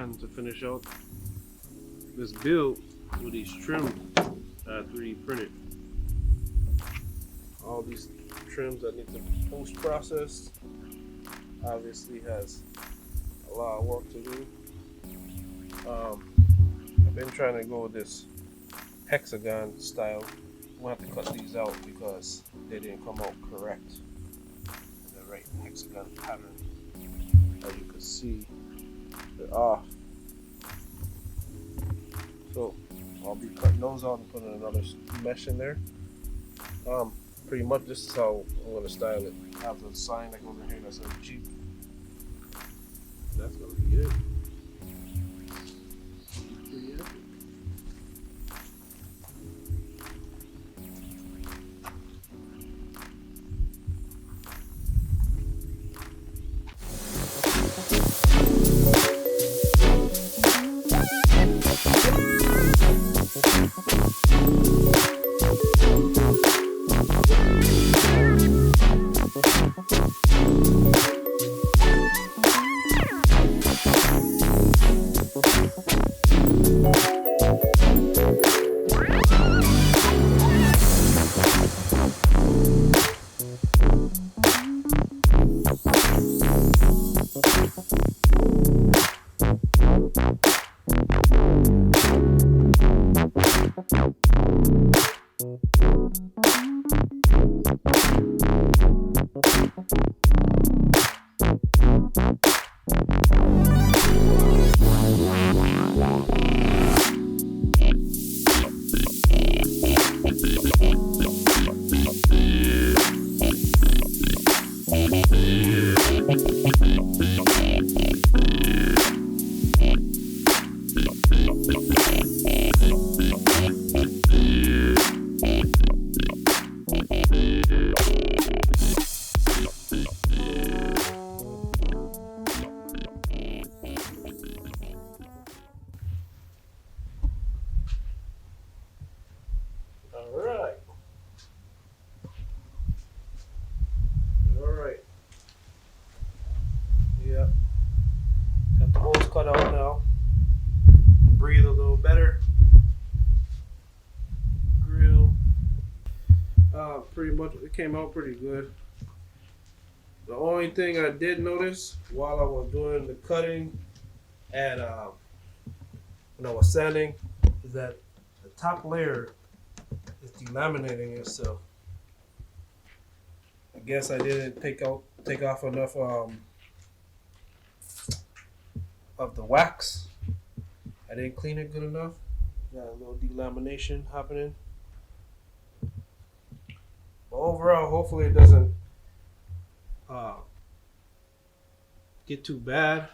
time to finish out this build with these trims that I 3D printed. All these trims that need to be post-processed. Obviously has a lot of work to do. I've been trying to go with this hexagon style. I'm gonna have to cut these out because they didn't come out correct in the right hexagon pattern. As you can see, they're off. So I'll be cutting those out and putting another mesh in there. Pretty much this is how I'm gonna style it. I have the sign that goes in here that's really cheap. That's gonna be it. Pretty epic. Alright. Yeah. Got the holes cut out now. Breathe a little better. Grill. Pretty much it came out pretty good. The only thing I did notice while I was doing the cutting and when I was sanding is that the top layer is delaminating itself. I guess I didn't take off enough of the wax. I didn't clean it good enough. Got a little delamination happening. But overall, hopefully it doesn't get too bad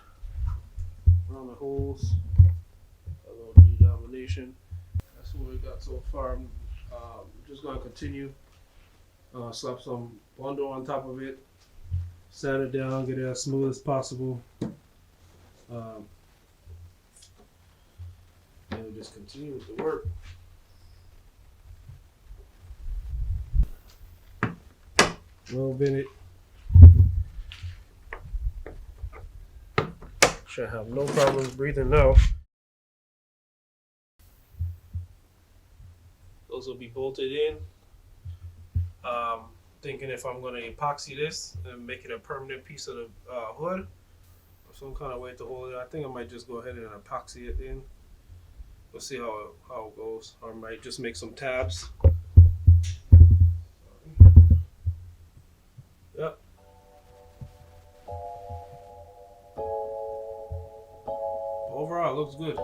around the holes. A little delamination. That's what we got so far. I'm just gonna continue. Slap some Bondo on top of it, sand it down, get it as smooth as possible, and we'll just continue with the work. Well, Bennett should have no problems breathing now. Those will be bolted in. Thinking if I'm going to epoxy this and make it a permanent piece of the hood or some kind of way to hold it. I think I might just go ahead and epoxy it in. We'll see how it goes. Or I might just make some tabs. Yep. Overall, it looks good.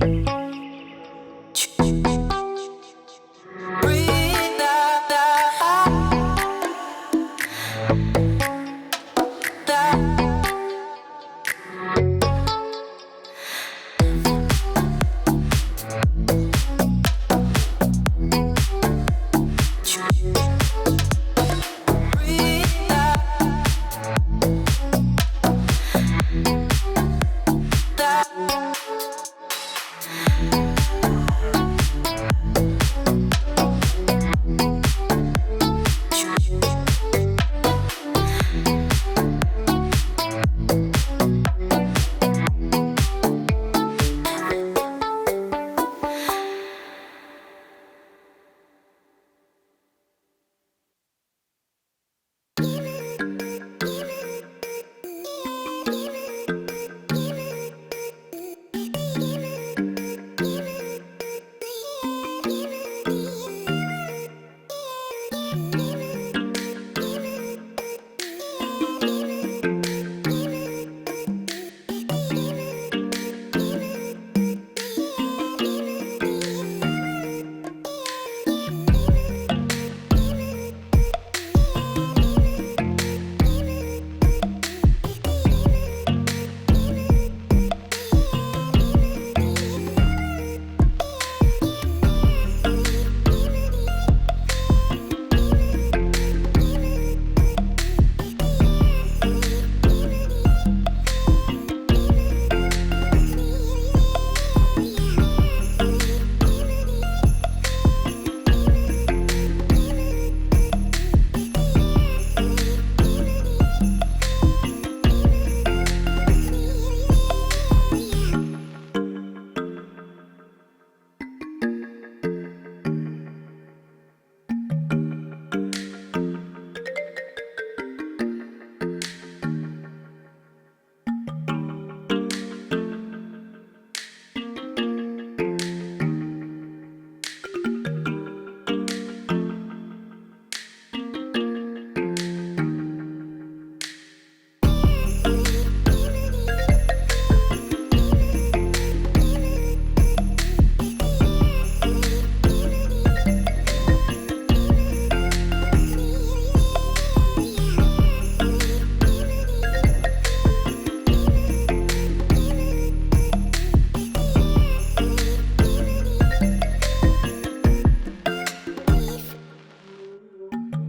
Thank